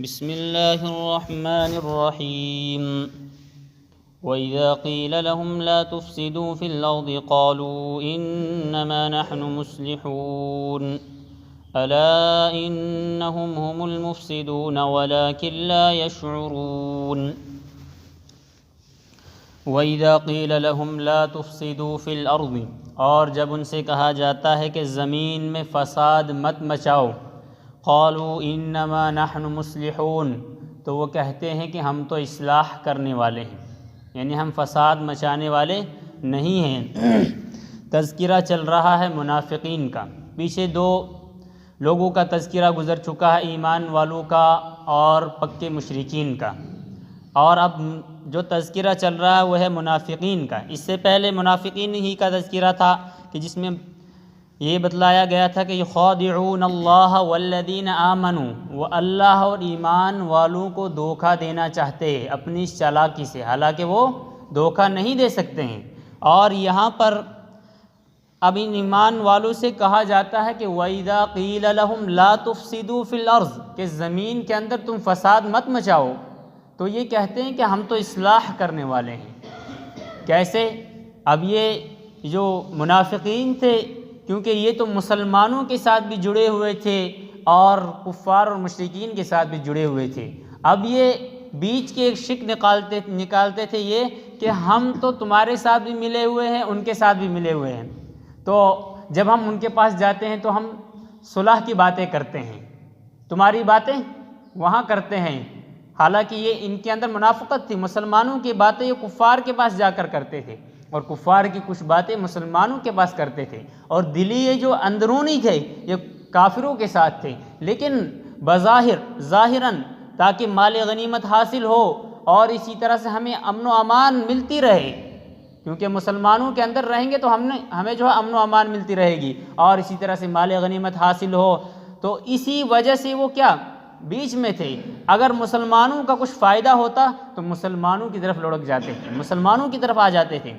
بسم اللہ الرحمن الرحیم وَإِذَا قِيلَ لَهُمْ لَا تُفْسِدُوا فِي الْأَرْضِ قَالُوا إِنَّمَا نَحْنُ مُصْلِحُونَ أَلَا إِنَّهُمْ هُمُ الْمُفْسِدُونَ وَلَكِنْ لَا يَشْعُرُونَ وَإِذَا قِيلَ لَهُمْ لَا تُفْسِدُوا فِي الْأَرْضِ، اور جب ان سے کہا جاتا ہے کہ زمین میں فساد مت مچاؤ، قالوا انما نحن مصلحون، تو وہ کہتے ہیں کہ ہم تو اصلاح کرنے والے ہیں، یعنی ہم فساد مچانے والے نہیں ہیں۔ تذکرہ چل رہا ہے منافقین کا، پیچھے دو لوگوں کا تذکرہ گزر چکا ہے، ایمان والوں کا اور پکے مشرکین کا، اور اب جو تذکرہ چل رہا ہے وہ ہے منافقین کا۔ اس سے پہلے منافقین ہی کا تذکرہ تھا کہ جس میں یہ بتلایا گیا تھا کہ یخادعون اللہ والذین آمنوا، وہ اللہ اور ایمان والوں کو دھوکہ دینا چاہتے ہیں اپنی چالاکی سے، حالانکہ وہ دھوکہ نہیں دے سکتے ہیں۔ اور یہاں پر اب ان ایمان والوں سے کہا جاتا ہے کہ وَإِذَا قِيلَ لَهُمْ لَا تُفْسِدُوا فِي الْأَرْضِ، کہ زمین کے اندر تم فساد مت مچاؤ، تو یہ کہتے ہیں کہ ہم تو اصلاح کرنے والے ہیں۔ کیسے؟ اب یہ جو منافقین تھے، کیونکہ یہ تو مسلمانوں کے ساتھ بھی جڑے ہوئے تھے اور کفار اور مشرکین کے ساتھ بھی جڑے ہوئے تھے، اب یہ بیچ کے ایک شک نکالتے تھے یہ کہ ہم تو تمہارے ساتھ بھی ملے ہوئے ہیں، ان کے ساتھ بھی ملے ہوئے ہیں، تو جب ہم ان کے پاس جاتے ہیں تو ہم صلح کی باتیں کرتے ہیں، تمہاری باتیں وہاں کرتے ہیں، حالانکہ یہ ان کے اندر منافقت تھی، مسلمانوں کی باتیں یہ کفار کے پاس جا کر کرتے تھے اور کفار کی کچھ باتیں مسلمانوں کے پاس کرتے تھے، اور دلی یہ جو اندرونی تھے یہ کافروں کے ساتھ تھے، لیکن بظاہر ظاہراً تاکہ مال غنیمت حاصل ہو اور اسی طرح سے ہمیں امن و امان ملتی رہے، کیونکہ مسلمانوں کے اندر رہیں گے تو ہمیں جو ہے امن و امان ملتی رہے گی، اور اسی طرح سے مال غنیمت حاصل ہو، تو اسی وجہ سے وہ کیا بیچ میں تھے۔ اگر مسلمانوں کا کچھ فائدہ ہوتا تو مسلمانوں کی طرف لڑک جاتے تھے، مسلمانوں کی طرف آ جاتے تھے،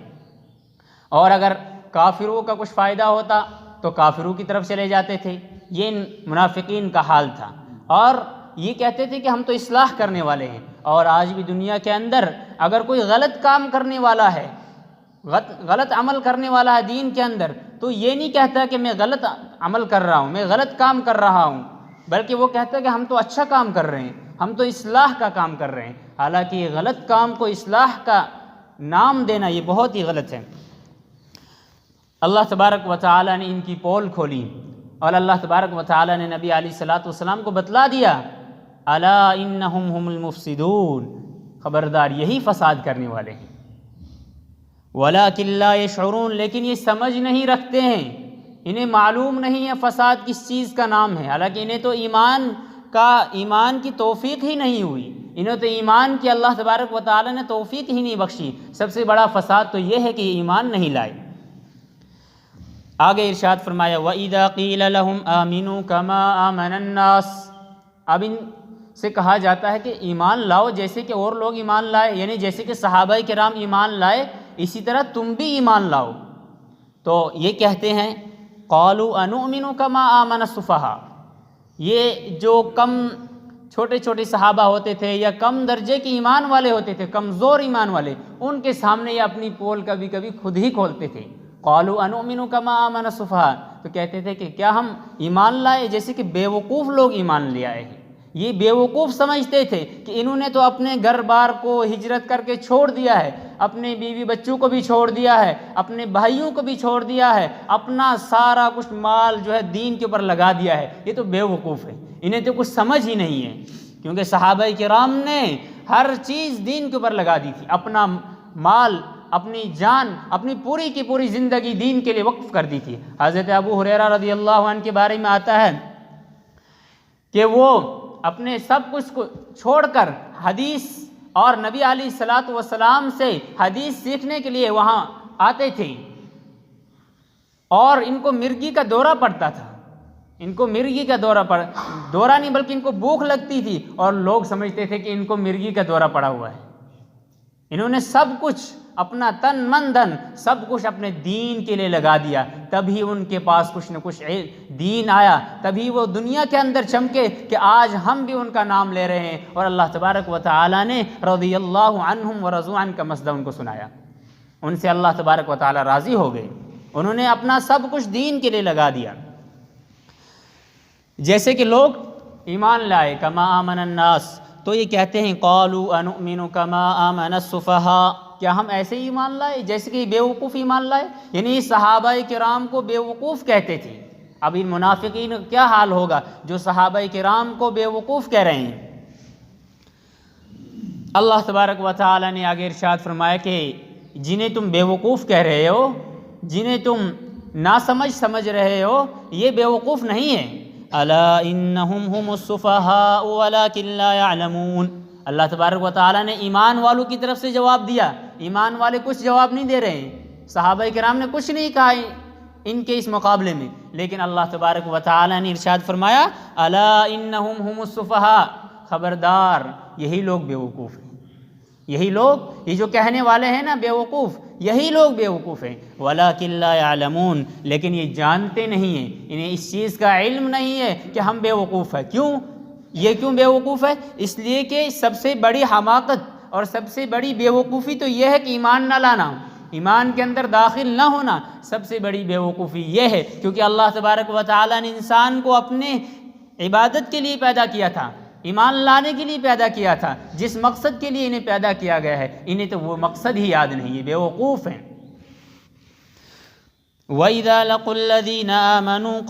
اور اگر کافروں کا کچھ فائدہ ہوتا تو کافروں کی طرف چلے جاتے تھے۔ یہ منافقین کا حال تھا، اور یہ کہتے تھے کہ ہم تو اصلاح کرنے والے ہیں۔ اور آج بھی دنیا کے اندر اگر کوئی غلط کام کرنے والا ہے، غلط عمل کرنے والا ہے دین کے اندر، تو یہ نہیں کہتا کہ میں غلط عمل کر رہا ہوں، میں غلط کام کر رہا ہوں، بلکہ وہ کہتا ہے کہ ہم تو اچھا کام کر رہے ہیں، ہم تو اصلاح کا کام کر رہے ہیں، حالانکہ یہ غلط کام کو اصلاح کا نام دینا یہ بہت ہی غلط ہے۔ اللہ تبارک و تعالی نے ان کی پول کھولی، اور اللہ تبارک و تعالی نے نبی علیہ الصلوۃ والسلام کو بتلا دیا، الا انہم هم المفسدون، خبردار یہی فساد کرنے والے ہیں، ولکن لا یشعرون، لیکن یہ سمجھ نہیں رکھتے ہیں، انہیں معلوم نہیں ہے فساد کس چیز کا نام ہے، حالانکہ انہیں تو ایمان کی توفیق ہی نہیں ہوئی، انہیں تو ایمان کی اللہ تبارک و تعالی نے توفیق ہی نہیں بخشی۔ سب سے بڑا فساد تو یہ ہے کہ یہ ایمان نہیں لائے۔ آگے ارشاد فرمایا وَإِذَا قِيلَ لَهُمْ آمِنُوا كَمَا آمَنَ النَّاسِ، اب ان سے کہا جاتا ہے کہ ایمان لاؤ جیسے کہ اور لوگ ایمان لائے، یعنی جیسے کہ صحابہ کرام ایمان لائے اسی طرح تم بھی ایمان لاؤ، تو یہ کہتے ہیں قَالُوا أَنُؤْمِنُ كَمَا آمَنَ السُّفَهَاءُ، یہ جو کم چھوٹے چھوٹے صحابہ ہوتے تھے یا کم درجے کے ایمان والے ہوتے تھے، کمزور ایمان والے، ان کے سامنے یہ اپنی پول کبھی کبھی خود ہی کھولتے تھے، قَالُوا أَنُؤْمِنُ كَمَا آمَنَ السُّفَهَاءُ، تو کہتے تھے کہ کیا ہم ایمان لائے جیسے کہ بیوقوف لوگ ایمان لے آئے ہیں۔ یہ بیوقوف سمجھتے تھے کہ انہوں نے تو اپنے گھر بار کو ہجرت کر کے چھوڑ دیا ہے، اپنے بیوی بچوں کو بھی چھوڑ دیا ہے، اپنے بھائیوں کو بھی چھوڑ دیا ہے، اپنا سارا کچھ مال جو ہے دین کے اوپر لگا دیا ہے، یہ تو بیوقوف ہے، انہیں تو کچھ سمجھ ہی نہیں ہے، کیونکہ صحابہ کرام نے ہر چیز دین کے اوپر لگا دی تھی، اپنا مال، اپنی جان، اپنی پوری کی پوری زندگی دین کے لیے وقف کر دی تھی۔ حضرت ابو ہریرہ رضی اللہ عنہ کے بارے میں آتا ہے کہ وہ اپنے سب کچھ کو چھوڑ کر حدیث اور نبی علیہ الصلوۃ والسلام سے حدیث سیکھنے کے لیے وہاں آتے تھے، اور ان کو مرگی کا دورہ پڑتا تھا، ان کو مرگی کا دورہ نہیں بلکہ ان کو بھوک لگتی تھی، اور لوگ سمجھتے تھے کہ ان کو مرگی کا دورہ پڑا ہوا ہے۔ انہوں نے سب کچھ اپنا تن من دھن سب کچھ اپنے دین کے لیے لگا دیا، تبھی ان کے پاس کچھ نہ کچھ دین آیا، تبھی وہ دنیا کے اندر چمکے کہ آج ہم بھی ان کا نام لے رہے ہیں۔ اور اللہ تبارک و تعالیٰ نے رضی اللہ عنہم ورضوا عنہ کا مسئلہ ان کو سنایا، ان سے اللہ تبارک و تعالیٰ راضی ہو گئے، انہوں نے اپنا سب کچھ دین کے لیے لگا دیا۔ جیسے کہ لوگ ایمان لائے کما آمن الناس، تو یہ کہتے ہیں قالوا انؤمن کما آمن السفہاء، کیا ہم ایسے ہی ایمان لائے جیسے کہ بیوقوف ایمان لائے؟ یعنی صحابہ کرام کو بیوقوف کہتے تھے، اب ان منافقین کیا حال ہوگا جو صحابہ کرام کو بیوقوف کہہ رہے ہیں۔ اللہ تبارک و تعالی نے آگے ارشاد فرمایا کہ جنہیں تم بیوقوف کہہ رہے ہو، جنہیں تم ناسمجھ سمجھ رہے ہو، یہ بیوقوف نہیں ہے۔ الا انہم هم السفہاء ولکن لا يعلمون، اللہ تبارک و تعالیٰ نے ایمان والوں کی طرف سے جواب دیا، ایمان والے کچھ جواب نہیں دے رہے ہیں، صحابہ کرام نے کچھ نہیں کہا ان کے اس مقابلے میں، لیکن اللہ تبارک و تعالیٰ نے ارشاد فرمایا الا انہم هم السفہاء، خبردار یہی لوگ بیوقوف ہیں، یہی لوگ، یہ جو کہنے والے ہیں نا بیوقوف، یہی لوگ بیوقوف ہیں۔ وَلَٰكِن لَّا يَعْلَمُونَ، لیکن یہ جانتے نہیں ہیں، انہیں اس چیز کا علم نہیں ہے کہ ہم بیوقوف ہیں۔ کیوں؟ یہ کیوں بیوقوف ہے؟ اس لیے کہ سب سے بڑی حماقت اور سب سے بڑی بیوقوفی تو یہ ہے کہ ایمان نہ لانا، ایمان کے اندر داخل نہ ہونا، سب سے بڑی بیوقوفی یہ ہے، کیونکہ اللہ تبارک و تعالیٰ نے انسان کو اپنے عبادت کے لیے پیدا کیا تھا، ایمان لانے کے لیے پیدا کیا تھا، جس مقصد کے لیے انہیں پیدا کیا گیا ہے، انہیں تو وہ مقصد ہی یاد نہیں، یہ بیوقوف ہیں۔ وَإِذَا لَقُوا الَّذِينَ آمَنُوا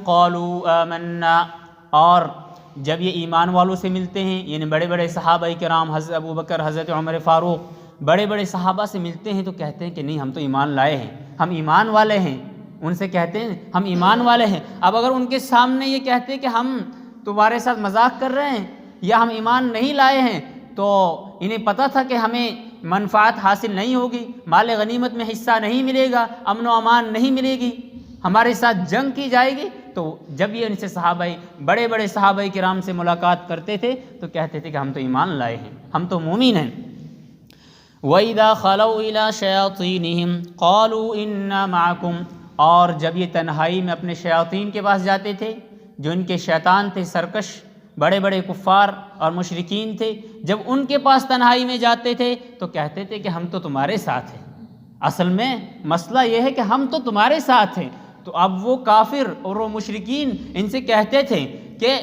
قَالُوا آمَنَّا، اور جب یہ ایمان والوں سے ملتے ہیں، یعنی بڑے بڑے صحابہ کرام، حضرت ابوبکر، حضرت عمر فاروق، بڑے بڑے صحابہ سے ملتے ہیں تو کہتے ہیں کہ نہیں ہم تو ایمان لائے ہیں، ہم ایمان والے ہیں، ان سے کہتے ہیں ہم ایمان والے ہیں۔ اب اگر ان کے سامنے یہ کہتے ہیں کہ ہم تمہارے ساتھ مذاق کر رہے ہیں یا ہم ایمان نہیں لائے ہیں، تو انہیں پتہ تھا کہ ہمیں منفعت حاصل نہیں ہوگی، مال غنیمت میں حصہ نہیں ملے گا، امن و امان نہیں ملے گی، ہمارے ساتھ جنگ کی جائے گی۔ تو جب یہ ان سے صحابہ، بڑے بڑے صحابہ کرام سے ملاقات کرتے تھے تو کہتے تھے کہ ہم تو ایمان لائے ہیں، ہم تو مومن ہیں۔ وَإِذَا خَلَوْا إِلَىٰ شَيَاطِينِهِمْ قَالُوا إِنَّا مَعَكُمْ، اور جب یہ تنہائی میں اپنے شیاطین کے پاس جاتے تھے، جو ان کے شیطان تھے سرکش، بڑے بڑے کفار اور مشرکین تھے، جب ان کے پاس تنہائی میں جاتے تھے تو کہتے تھے کہ ہم تو تمہارے ساتھ ہیں، اصل میں مسئلہ یہ ہے کہ ہم تو تمہارے ساتھ ہیں۔ تو اب وہ کافر اور وہ مشرکین ان سے کہتے تھے کہ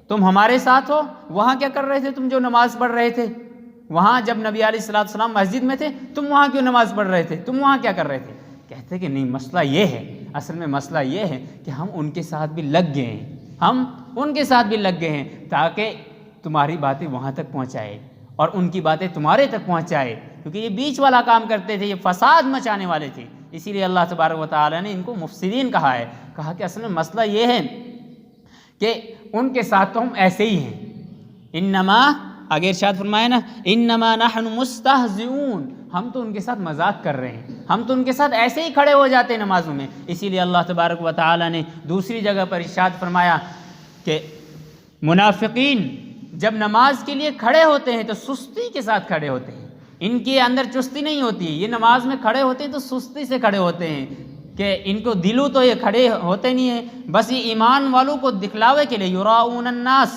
تم ہمارے ساتھ ہو، وہاں کیا کر رہے تھے تم جو نماز پڑھ رہے تھے؟ وہاں جب نبی علیہ السلام مسجد میں تھے تم وہاں کیوں نماز پڑھ رہے تھے؟ تم وہاں کیا کر رہے تھے؟ کہتے کہ نہیں، مسئلہ یہ ہے، اصل میں مسئلہ یہ ہے کہ ہم ان کے ساتھ بھی لگ گئے ہیں، ہم ان کے ساتھ بھی لگ گئے ہیں تاکہ تمہاری باتیں وہاں تک پہنچائے اور ان کی باتیں تمہارے تک پہنچائے، کیونکہ یہ بیچ والا کام کرتے تھے، یہ فساد مچانے والے تھے، اسی لیے اللہ تبارک و تعالیٰ نے ان کو مفسدین کہا ہے۔ کہا کہ اصل میں مسئلہ یہ ہے کہ ان کے ساتھ تو ہم ایسے ہی ہیں، انما، آگے ارشاد فرمایا نا، انما نحن مستہزئون، ہم تو ان کے ساتھ مذاق کر رہے ہیں، ہم تو ان کے ساتھ ایسے ہی کھڑے ہو جاتے ہیں نمازوں میں۔ اسی لیے اللہ تبارک و تعالیٰ نے دوسری جگہ پر ارشاد فرمایا کہ منافقین جب نماز کے لیے کھڑے ہوتے ہیں تو سستی کے ساتھ کھڑے ہوتے ہیں، ان کے اندر چستی نہیں ہوتی ہے، یہ نماز میں کھڑے ہوتے ہیں تو سستی سے کھڑے ہوتے ہیں کہ ان کو دلوں تو یہ کھڑے ہوتے نہیں ہیں، بس یہ ایمان والوں کو دکھلاوے کے لیے، یراؤون الناس،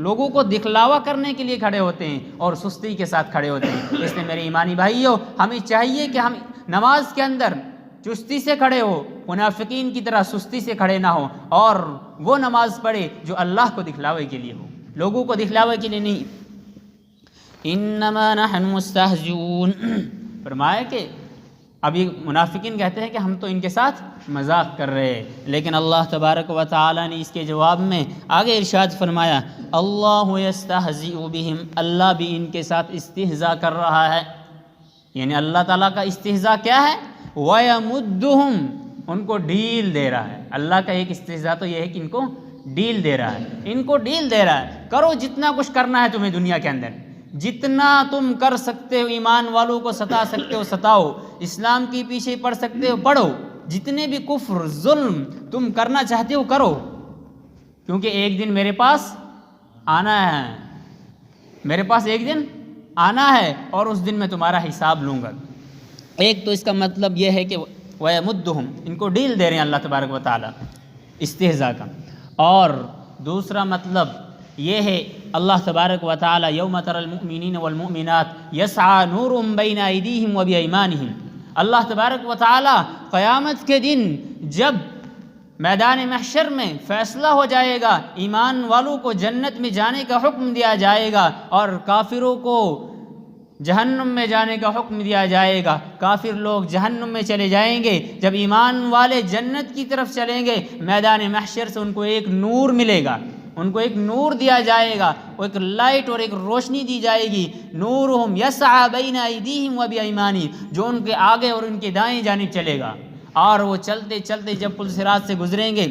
لوگوں کو دکھلاوا کرنے کے لیے کھڑے ہوتے ہیں اور سستی کے ساتھ کھڑے ہوتے ہیں۔ اس لیے میرے ایمانی بھائیوں، ہمیں چاہیے کہ ہم نماز کے اندر چستی سے کھڑے ہو، منافقین کی طرح سستی سے کھڑے نہ ہو، اور وہ نماز پڑھے جو اللہ کو دکھلاوے کے لیے ہو، لوگوں کو دکھلاوے کے لیے نہیں۔ انما نحن مستہزئون، فرمایا کہ اب یہ منافقین کہتے ہیں کہ ہم تو ان کے ساتھ مذاق کر رہے ہیں، لیکن اللہ تبارک و تعالیٰ نے اس کے جواب میں آگے ارشاد فرمایا اللہ یستہزئ بہم، اللہ بھی ان کے ساتھ استہزاء کر رہا ہے، یعنی اللہ تعالیٰ کا استہزاء کیا ہے؟ وَيَمُدُّهُمْ، ان کو ڈیل دے رہا ہے۔ اللہ کا ایک استہزاء تو یہ ہے کہ ان کو ڈیل دے رہا ہے، ان کو ڈیل دے رہا ہے، کرو جتنا کچھ کرنا ہے تمہیں دنیا کے اندر، جتنا تم کر سکتے ہو، ایمان والوں کو ستا سکتے ہو ستاؤ، اسلام کے پیچھے پڑھ سکتے ہو پڑھو، جتنے بھی کفر ظلم تم کرنا چاہتے ہو کرو، کیونکہ ایک دن میرے پاس آنا ہے، میرے پاس ایک دن آنا ہے اور اس دن میں تمہارا حساب لوں گا۔ ایک تو اس کا مطلب یہ ہے کہ وَيَمُدُّهُمْ، ان کو ڈیل دے رہے ہیں اللہ تبارک و تعالیٰ استہزاء کا۔ اور دوسرا مطلب یہ ہے اللہ تبارک و تعالیٰ یوم تری المؤمنین والمؤمنات یسعی نورہم بین ایدیہم وبایمانہم، اللہ تبارک و تعالیٰ قیامت کے دن جب میدان محشر میں فیصلہ ہو جائے گا، ایمان والوں کو جنت میں جانے کا حکم دیا جائے گا اور کافروں کو جہنم میں جانے کا حکم دیا جائے گا۔ کافر لوگ جہنم میں چلے جائیں گے، جب ایمان والے جنت کی طرف چلیں گے میدان محشر سے ان کو ایک نور ملے گا، ان کو ایک نور دیا جائے گا، وہ ایک لائٹ اور ایک روشنی دی جائے گی۔ نورہم یسعی بین ایدیہم وبایمانہم، جو ان کے آگے اور ان کے دائیں جانب چلے گا، اور وہ چلتے چلتے جب پل صراط سے گزریں گے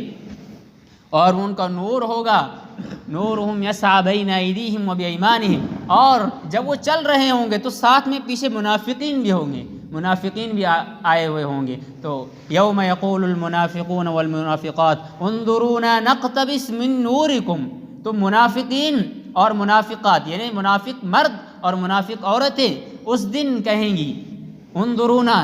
اور ان کا نور ہوگا، نورہم یسعی بین ایدیہم وبایمانہم، اور جب وہ چل رہے ہوں گے تو ساتھ میں پیچھے منافقین بھی ہوں گے، منافقین بھی آئے ہوئے ہوں گے۔ تو یوم یقول المنافقون والمنافقات انظرونا نقتبس من نورکم، تو منافقین اور منافقات یعنی منافق مرد اور منافق عورتیں اس دن کہیں گی انظرونا،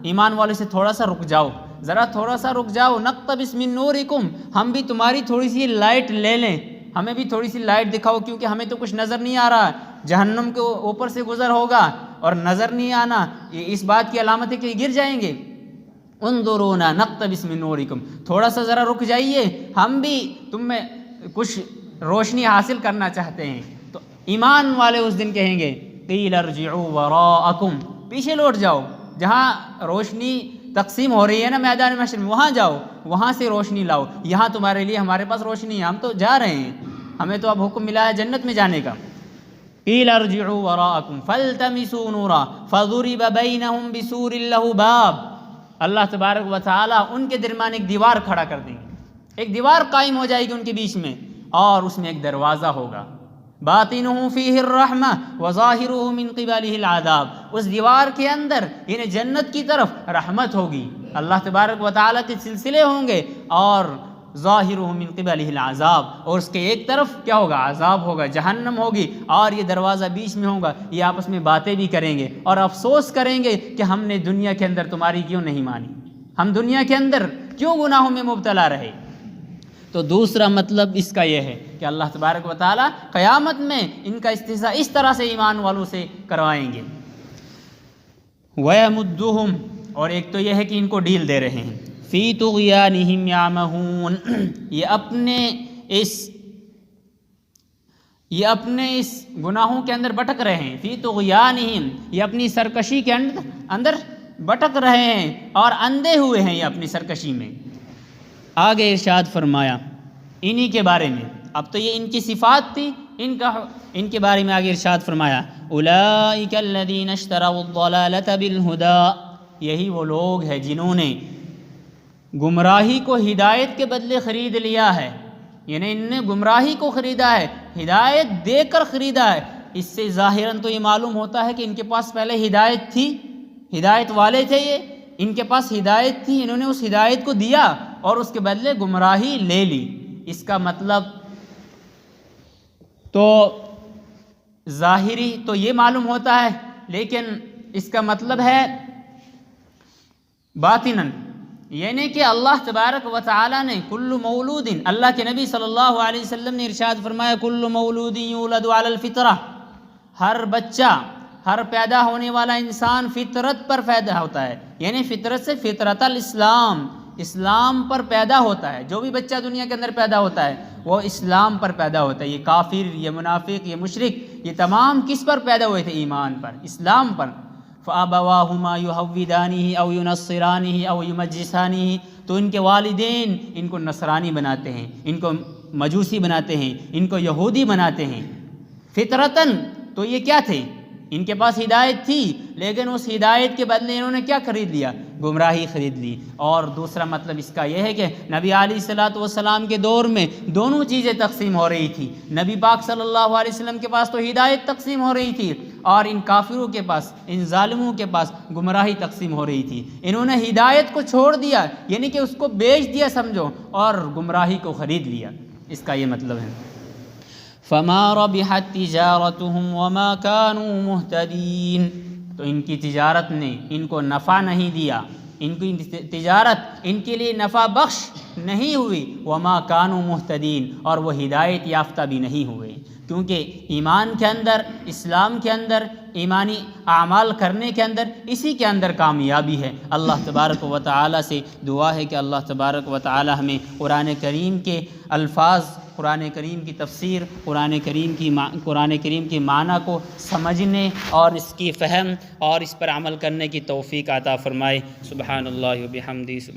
ایمان والے سے تھوڑا سا رک جاؤ، ذرا تھوڑا سا رک جاؤ، نقتبس من نورکم، ہم بھی تمہاری تھوڑی سی لائٹ لے لیں، ہمیں بھی تھوڑی سی لائٹ دکھاؤ، کیونکہ ہمیں تو کچھ نظر نہیں آ رہا، جہنم کے اوپر سے گزر ہوگا اور نظر نہیں آنا، یہ اس بات کی علامت ہے کہ گر جائیں گے۔ انظرونا نقتبس من نورکم، تھوڑا سا ذرا رک جائیے، ہم بھی تم میں کچھ روشنی حاصل کرنا چاہتے ہیں۔ تو ایمان والے اس دن کہیں گے قیل ارجعوا وراءکم، پیچھے لوٹ جاؤ، جہاں روشنی تقسیم ہو رہی ہے نا میدان محشر میں، وہاں جاؤ، وہاں سے روشنی لاؤ، یہاں تمہارے لیے ہمارے پاس روشنی ہے، ہم تو جا رہے ہیں، ہمیں تو اب حکم ملا ہے جنت میں جانے کا۔ قیل ارجعوا وراءکم فالتمسوا نورا فضرب بینہم بسور لہ باب، اللہ تبارک و تعالیٰ ان کے درمیان ایک دیوار کھڑا کر دیں گے، ایک دیوار قائم ہو جائے گی ان کے بیچ میں، اور اس میں ایک دروازہ ہوگا، باطنہ فیہ الرحمہ وظاہرہ من قبلہ العذاب، اس دیوار کے اندر یعنی جنت کی طرف رحمت ہوگی، اللہ تبارک و تعالیٰ کے سلسلے ہوں گے، اور ظاہرہ من قبلہ العذاب، اور اس کے ایک طرف کیا ہوگا، عذاب ہوگا، جہنم ہوگی، اور یہ دروازہ بیچ میں ہوگا، یہ آپس میں باتیں بھی کریں گے اور افسوس کریں گے کہ ہم نے دنیا کے اندر تمہاری کیوں نہیں مانی، ہم دنیا کے اندر کیوں گناہوں میں مبتلا رہے۔ تو دوسرا مطلب اس کا یہ ہے کہ اللہ تبارک و تعالیٰ قیامت میں ان کا استہزاء اس طرح سے ایمان والوں سے کروائیں گے۔ وَيَمُدُّهُمْ، اور ایک تو یہ ہے کہ ان کو ڈیل دے رہے ہیں، فِي طُغْيَانِهِمْ يَعْمَهُونَ، یہ اپنے اس گناہوں کے اندر بھٹک رہے ہیں، فِي طُغْيَانِهِمْ، یہ اپنی سرکشی کے اندر بھٹک رہے ہیں اور اندھے ہوئے ہیں یہ اپنی سرکشی میں۔ آگے ارشاد فرمایا انہی کے بارے میں، اب تو یہ ان کی صفات تھی، ان کے بارے میں آگے ارشاد فرمایا اولئک الذین اشتروا الضلالۃ بالہدی، یہی وہ لوگ ہیں جنہوں نے گمراہی کو ہدایت کے بدلے خرید لیا ہے، یعنی ان نے گمراہی کو خریدا ہے، ہدایت دے کر خریدا ہے۔ اس سے ظاہراً تو یہ معلوم ہوتا ہے کہ ان کے پاس پہلے ہدایت تھی، ہدایت والے تھے، یہ ان کے پاس ہدایت تھی، انہوں نے اس ہدایت کو دیا اور اس کے بدلے گمراہی لے لی۔ اس کا مطلب تو ظاہری تو یہ معلوم ہوتا ہے، لیکن اس کا مطلب ہے باطناً، یعنی کہ اللہ تبارک و تعالی نے کل مولود، اللہ کے نبی صلی اللہ علیہ وسلم نے ارشاد فرمایا کل مولود یولد علی الفطرہ، ہر بچہ، ہر پیدا ہونے والا انسان فطرت پر پیدا ہوتا ہے، یعنی فطرت سے فطرت الاسلام، اسلام پر پیدا ہوتا ہے۔ جو بھی بچہ دنیا کے اندر پیدا ہوتا ہے وہ اسلام پر پیدا ہوتا ہے۔ یہ کافر، یہ منافق، یہ مشرک، یہ تمام کس پر پیدا ہوئے تھے؟ ایمان پر، اسلام پر۔ فَأَبَوَاهُمَا يُهَوِّدَانِهِ أَوْ يُنَصِّرَانِهِ أَوْ يُمَجِّسَانِهِ، تو ان کے والدین ان کو نصرانی بناتے ہیں، ان کو مجوسی بناتے ہیں، ان کو یہودی بناتے ہیں۔ فطرتاً تو یہ کیا تھے؟ ان کے پاس ہدایت تھی، لیکن اس ہدایت کے بدلے انہوں نے کیا خرید لیا؟ گمراہی خرید لی۔ اور دوسرا مطلب اس کا یہ ہے کہ نبی علیہ الصلوۃ والسلام کے دور میں دونوں چیزیں تقسیم ہو رہی تھی، نبی پاک صلی اللہ علیہ وسلم کے پاس تو ہدایت تقسیم ہو رہی تھی، اور ان کافروں کے پاس، ان ظالموں کے پاس گمراہی تقسیم ہو رہی تھی۔ انہوں نے ہدایت کو چھوڑ دیا، یعنی کہ اس کو بیچ دیا سمجھو، اور گمراہی کو خرید لیا، اس کا یہ مطلب ہے۔ فما ربحت تجارتهم وما كانوا مهتدين، تو ان کی تجارت نے ان کو نفع نہیں دیا، ان کی تجارت ان کے لیے نفع بخش نہیں ہوئی، وما كانوا مهتدين، اور وہ ہدایت یافتہ بھی نہیں ہوئے، کیونکہ ایمان کے اندر، اسلام کے اندر، ایمانی اعمال کرنے کے اندر، اسی کے اندر کامیابی ہے۔ اللہ تبارک و تعالی سے دعا ہے کہ اللہ تبارک و تعالی ہمیں قرآن کریم کے الفاظ، قرآن کریم کی تفسیر، قرآن کریم کی معنی کو سمجھنے اور اس کی فہم اور اس پر عمل کرنے کی توفیق عطا فرمائے۔ سبحان اللہ و بحمدہ۔